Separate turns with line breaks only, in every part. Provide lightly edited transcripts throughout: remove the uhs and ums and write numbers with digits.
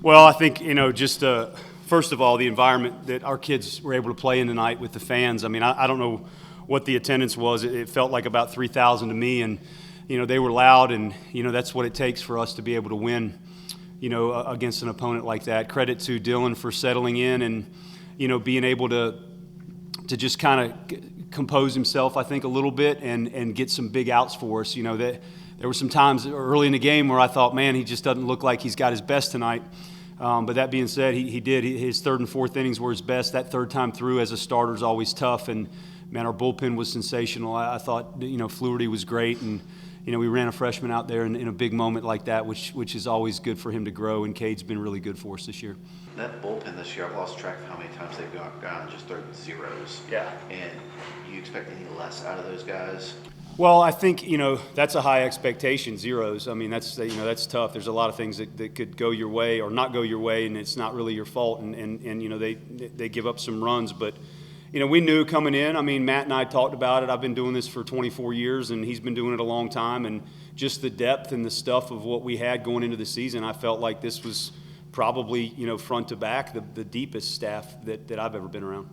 Well, I think, just first of all, the environment that our kids were able to play in tonight with the fans. I mean, I don't know what the attendance was. It felt like about 3,000 to me, and, they were loud, and, that's what it takes for us to be able to win, against an opponent like that. Credit to Dylan for settling in and, being able to just kind of compose himself, I think, a little bit and get some big outs for us. There were some times early in the game where I thought, man, he just doesn't look like he's got his best tonight. But that being said, he did. His third and fourth innings were his best. That third time through as a starter is always tough. And, man, our bullpen was sensational. I thought, Fluharty was great. And, we ran a freshman out there in a big moment like that, which is always good for him to grow. And Cade's been really good for us this year.
That bullpen this year, I've lost track of how many times they've gone just throwing zeros.
Yeah.
And do you expect any less out of those guys?
Well, I think, that's a high expectation, zeros. I mean, that's tough. There's a lot of things that could go your way or not go your way, and it's not really your fault. And they give up some runs. But, we knew coming in. I mean, Matt and I talked about it. I've been doing this for 24 years, and he's been doing it a long time. And just the depth and the stuff of what we had going into the season, I felt like this was probably, front to back, the deepest staff that I've ever been around.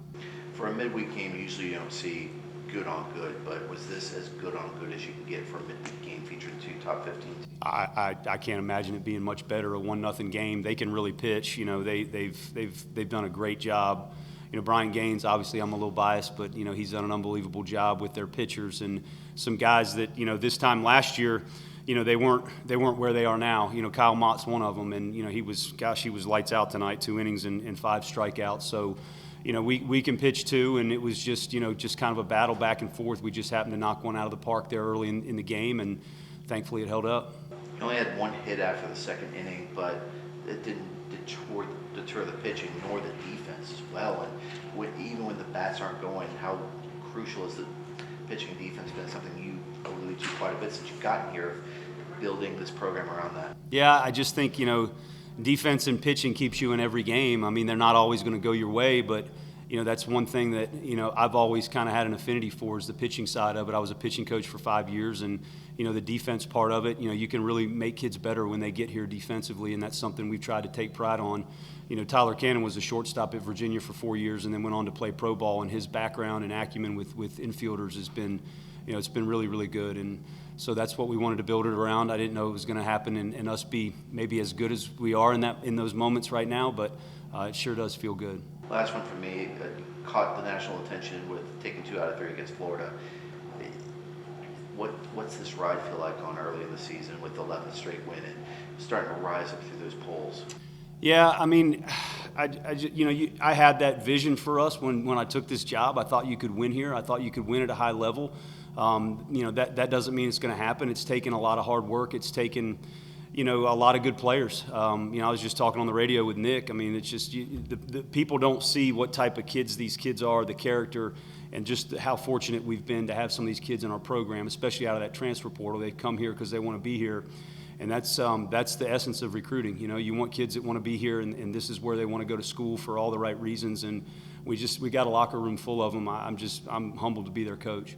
For a midweek game, usually you don't see good on good, but was this as good on good as you can get for a midweek game featuring two top 15 teams?
I can't imagine it being much better. A 1-0 game. They can really pitch. They've done a great job. Brian Gaines, obviously I'm a little biased, but he's done an unbelievable job with their pitchers and some guys that this time last year, they weren't where they are now. Kyle Mott's one of them, and he was lights out tonight, 2 innings and 5 strikeouts. So. We can pitch too, and it was just kind of a battle back and forth. We just happened to knock one out of the park there early in the game, and thankfully it held up.
You only had 1 hit after the second inning, but it didn't deter the pitching nor the defense as well. And even when the bats aren't going, how crucial is the pitching and defense been? Something you alluded to quite a bit since you've gotten here, building this program around that.
Yeah, I just think defense and pitching keeps you in every game. I mean, they're not always going to go your way, but that's one thing that I've always kind of had an affinity for is the pitching side of it. I was a pitching coach for 5 years, and the defense part of it. You can really make kids better when they get here defensively, and that's something we've tried to take pride on. Tyler Cannon was a shortstop at Virginia for 4 years, and then went on to play pro ball. And his background and acumen with infielders has been, it's been really, really good. And so that's what we wanted to build it around. I didn't know it was going to happen and us be maybe as good as we are in those moments right now, but it sure does feel good.
Last one for me, caught the national attention with taking 2 out of 3 against Florida. What's this ride feel like on early in the season with the 11th straight win and starting to rise up through those polls?
Yeah, I mean, I had that vision for us when I took this job. I thought you could win here. I thought you could win at a high level. That doesn't mean it's going to happen. It's taken a lot of hard work. It's taken, a lot of good players. I was just talking on the radio with Nick. I mean, it's just the people don't see what type of kids these kids are, the character, and just how fortunate we've been to have some of these kids in our program, especially out of that transfer portal. They come here because they want to be here. And that's the essence of recruiting. You want kids that want to be here, and this is where they want to go to school for all the right reasons. And we got a locker room full of them. I'm humbled to be their coach.